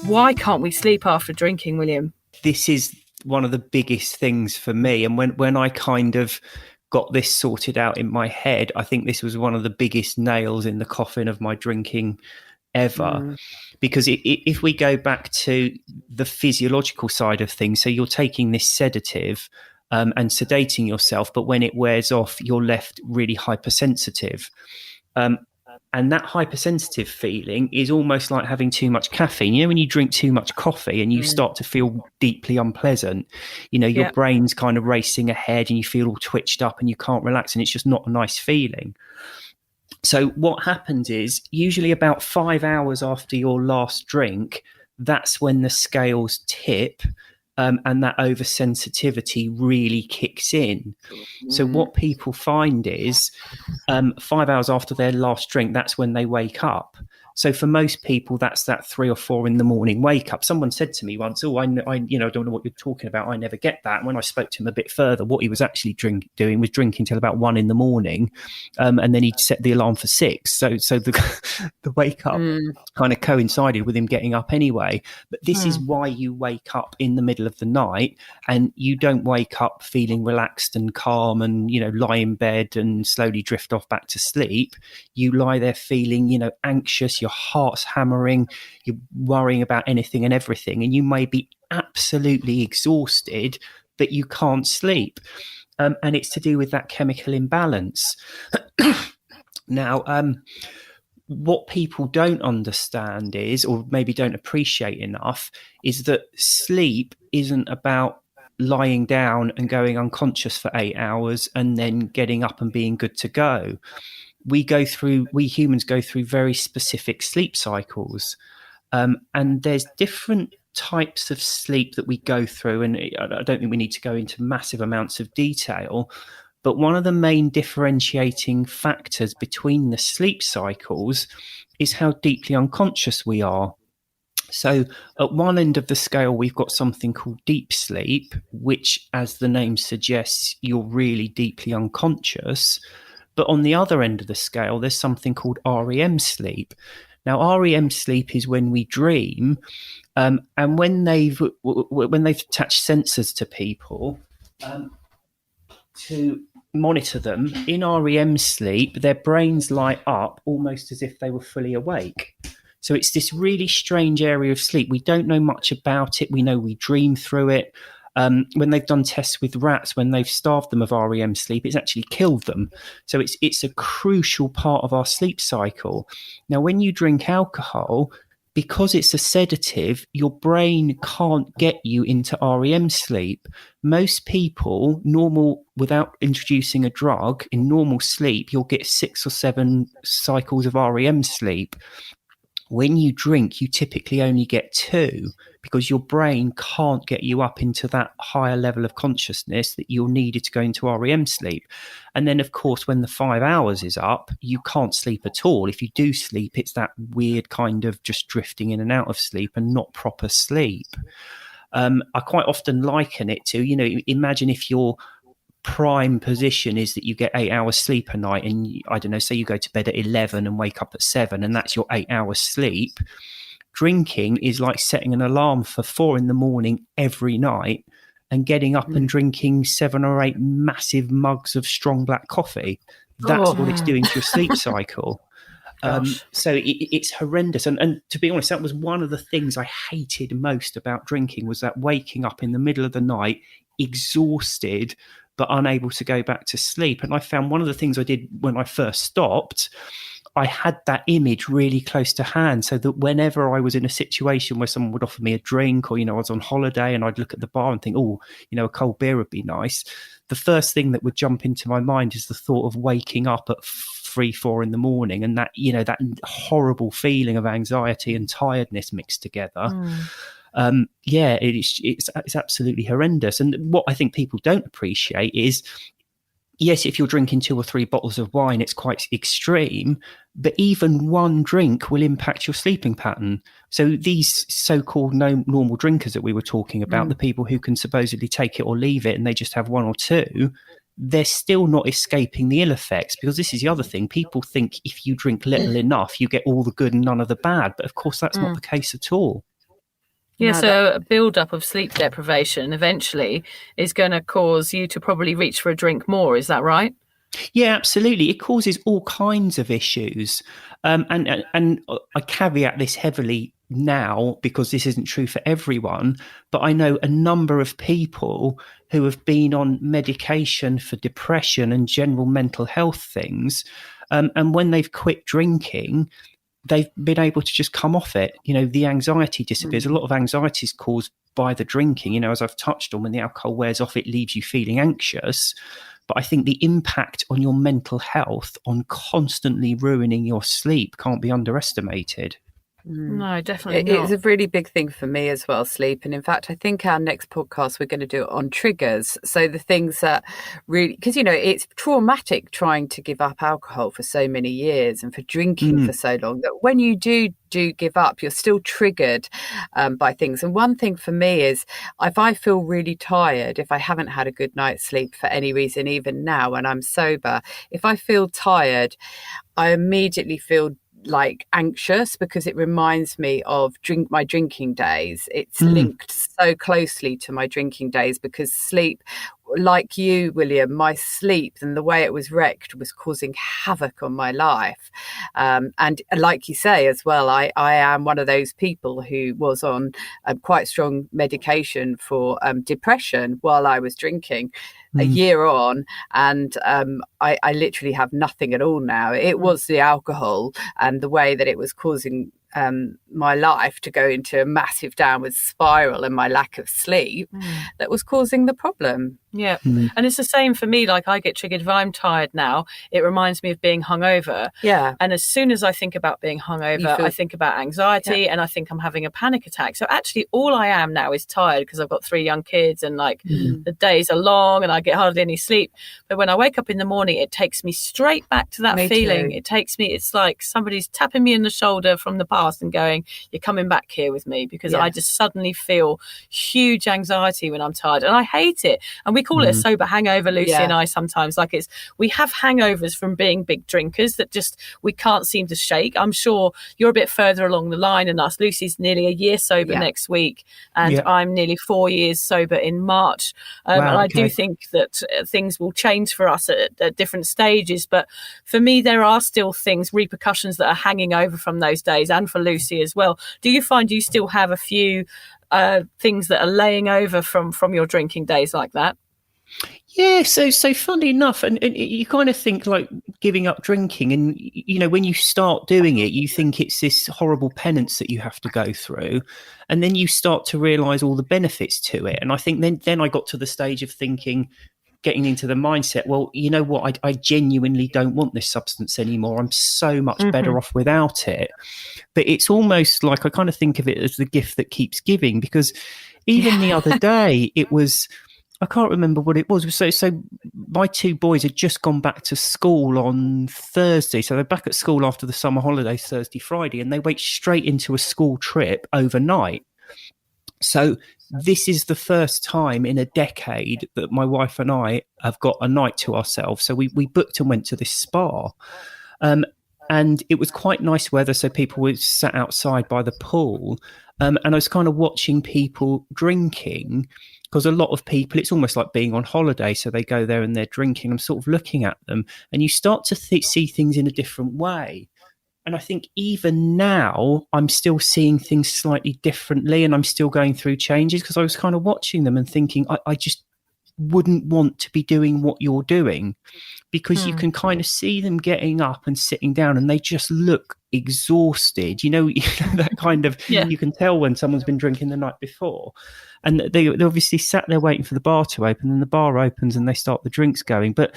Why can't we sleep after drinking, William? This is one of the biggest things for me. And when I kind of got this sorted out in my head, I think this was one of the biggest nails in the coffin of my drinking ever. Because if we go back to the physiological side of things, so you're taking this sedative and sedating yourself, but when it wears off, you're left really hypersensitive. And that hypersensitive feeling is almost like having too much caffeine. You know, when you drink too much coffee and you start to feel deeply unpleasant, you know, your brain's kind of racing ahead and you feel all twitched up and you can't relax, and it's just not a nice feeling. So what happens is usually about 5 hours after your last drink, that's when the scales tip. And that oversensitivity really kicks in. So what people find is 5 hours after their last drink, that's when they wake up. So for most people, that's that 3 or 4 in the morning wake up. Someone said to me once, I don't know what you're talking about. I never get that. And when I spoke to him a bit further, what he was actually doing was drinking till about 1 in the morning. And then he'd set the alarm for 6. So the wake up kind of coincided with him getting up anyway. But this is why you wake up in the middle of the night, and you don't wake up feeling relaxed and calm and, you know, lie in bed and slowly drift off back to sleep. You lie there feeling, you know, anxious, your heart's hammering, you're worrying about anything and everything, and you may be absolutely exhausted, but you can't sleep. And it's to do with that chemical imbalance. Now, what people don't understand is, or maybe don't appreciate enough, is that sleep isn't about lying down and going unconscious for 8 hours and then getting up and being good to go. We humans go through very specific sleep cycles. And there's different types of sleep that we go through. And I don't think we need to go into massive amounts of detail. But one of the main differentiating factors between the sleep cycles is how deeply unconscious we are. So at one end of the scale, we've got something called deep sleep, which, as the name suggests, you're really deeply unconscious. But on the other end of the scale, there's something called REM sleep. Now, REM sleep is when we dream, and when they've attached sensors to people to monitor them in REM sleep, their brains light up almost as if they were fully awake. So it's this really strange area of sleep. We don't know much about it. We know we dream through it. When they've done tests with rats, when they've starved them of REM sleep, it's actually killed them. So it's a crucial part of our sleep cycle. Now, when you drink alcohol, because it's a sedative, your brain can't get you into REM sleep. Most people, without introducing a drug, in normal sleep, you'll get 6 or 7 cycles of REM sleep. When you drink, you typically only get 2 because your brain can't get you up into that higher level of consciousness that you're needed to go into REM sleep. And then, of course, when the 5 hours is up, you can't sleep at all. If you do sleep, it's that weird kind of just drifting in and out of sleep and not proper sleep. I quite often liken it to, imagine if your prime position is that you get 8 hours sleep a night, and I don't know, say you go to bed at 11 and wake up at 7, and that's your 8 hours sleep. Drinking is like setting an alarm for 4 in the morning every night and getting up and drinking 7 or 8 massive mugs of strong black coffee. That's what it's doing to your sleep cycle. So it's horrendous. And to be honest, that was one of the things I hated most about drinking, was that waking up in the middle of the night, exhausted, but unable to go back to sleep. And I found one of the things I did when I first stopped, I had that image really close to hand, so that whenever I was in a situation where someone would offer me a drink, or, I was on holiday and I'd look at the bar and think, a cold beer would be nice. The first thing that would jump into my mind is the thought of waking up at 3, 4 in the morning, and that, that horrible feeling of anxiety and tiredness mixed together. It's absolutely horrendous. And what I think people don't appreciate is, yes, if you're drinking 2 or 3 bottles of wine, it's quite extreme, but even one drink will impact your sleeping pattern. So these so-called normal drinkers that we were talking about, the people who can supposedly take it or leave it and they just have 1 or 2, they're still not escaping the ill effects, because this is the other thing. People think if you drink little enough, you get all the good and none of the bad. But of course, that's not the case at all. Yeah, No, so a build-up of sleep deprivation eventually is going to cause you to probably reach for a drink more. Is that right? Yeah, absolutely. It causes all kinds of issues, and I caveat this heavily now because this isn't true for everyone. But I know a number of people who have been on medication for depression and general mental health things, and when they've quit drinking, they've been able to just come off it. The anxiety disappears. A lot of anxiety is caused by the drinking. As I've touched on, when the alcohol wears off, it leaves you feeling anxious. But I think the impact on your mental health, on constantly ruining your sleep, can't be underestimated. No, definitely It's not. a really big thing for me as well, sleep. And in fact, I think our next podcast, we're going to do it on triggers. So the things that really, because, it's traumatic trying to give up alcohol for so many years and for drinking for so long, that when you do give up, you're still triggered by things. And one thing for me is, if I feel really tired, if I haven't had a good night's sleep for any reason, even now when I'm sober, if I feel tired, I immediately feel like anxious, because it reminds me of my drinking days. It's linked so closely to my drinking days, because sleep, like you, William, my sleep and the way it was wrecked was causing havoc on my life. And like you say as well, I am one of those people who was on quite strong medication for depression while I was drinking. A year on, and I literally have nothing at all now. It was the alcohol and the way that it was causing my life to go into a massive downward spiral, and my lack of sleep that was causing the problem. Yeah. And it's the same for me. Like, I get triggered if I'm tired now. It reminds me of being hungover. Yeah. And as soon as I think about being hungover, I think about anxiety, and I think I'm having a panic attack. So actually all I am now is tired, because I've got 3 young kids, and like the days are long and I get hardly any sleep. But when I wake up in the morning, it takes me straight back to that feeling. It takes me, it's like somebody's tapping me in the shoulder from the past and going, you're coming back here with me, because I just suddenly feel huge anxiety when I'm tired, and I hate it. And we call it a sober hangover, Lucy and I sometimes. Like, we have hangovers from being big drinkers that just we can't seem to shake. I'm sure you're a bit further along the line than us. Lucy's nearly a year sober next week, and I'm nearly 4 years sober in March. And I do think that things will change for us at different stages. But for me, there are still repercussions that are hanging over from those days, and for Lucy as well. Do you find you still have a few things that are laying over from your drinking days like that? Yeah, so funny enough, and you kind of think like giving up drinking, and when you start doing it, you think it's this horrible penance that you have to go through, and then you start to realise all the benefits to it. And I think then I got to the stage of thinking, getting into the mindset, well, you know what, I genuinely don't want this substance anymore. I'm so much better off without it. But it's almost like I kind of think of it as the gift that keeps giving, because even the other day it was, I can't remember what it was. So my 2 boys had just gone back to school on Thursday. So they're back at school after the summer holidays, Thursday, Friday, and they went straight into a school trip overnight. So this is the first time in a decade that my wife and I have got a night to ourselves. So we booked and went to this spa. And it was quite nice weather, so people were sat outside by the pool. And I was kind of watching people drinking, because a lot of people, it's almost like being on holiday. So they go there and they're drinking. I'm sort of looking at them, and you start to see things in a different way. And I think even now I'm still seeing things slightly differently, and I'm still going through changes, because I was kind of watching them and thinking, I just wouldn't want to be doing what you're doing, because you can kind of see them getting up and sitting down, and they just look exhausted. That kind of, you can tell when someone's been drinking the night before. And they obviously sat there waiting for the bar to open, and the bar opens and they start the drinks going. But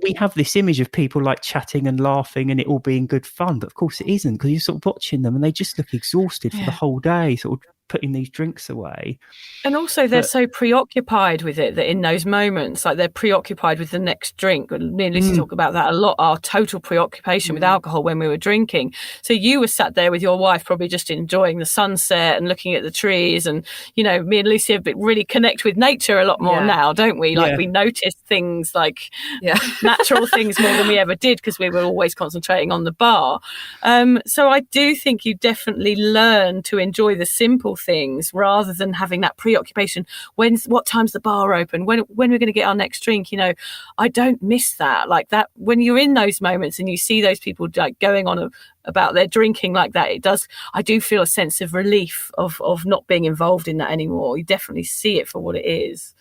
we have this image of people like chatting and laughing and it all being good fun. But of course it isn't, because you're sort of watching them and they just look exhausted for the whole day, sort of putting these drinks away. And also they're so preoccupied with it that in those moments, like, they're preoccupied with the next drink. Me and Lucy talk about that a lot, our total preoccupation with alcohol when we were drinking. So you were sat there with your wife probably just enjoying the sunset and looking at the trees, and me and Lucy have really connect with nature a lot more now, don't we? Like, we notice things like natural things more than we ever did, because we were always concentrating on the bar. So I do think you definitely learn to enjoy the simple things rather than having that preoccupation. What time's the bar open? When we're going to get our next drink? You know, I don't miss that. Like that, when you're in those moments and you see those people like going on about their drinking like that, I do feel a sense of relief of not being involved in that anymore. You definitely see it for what it is.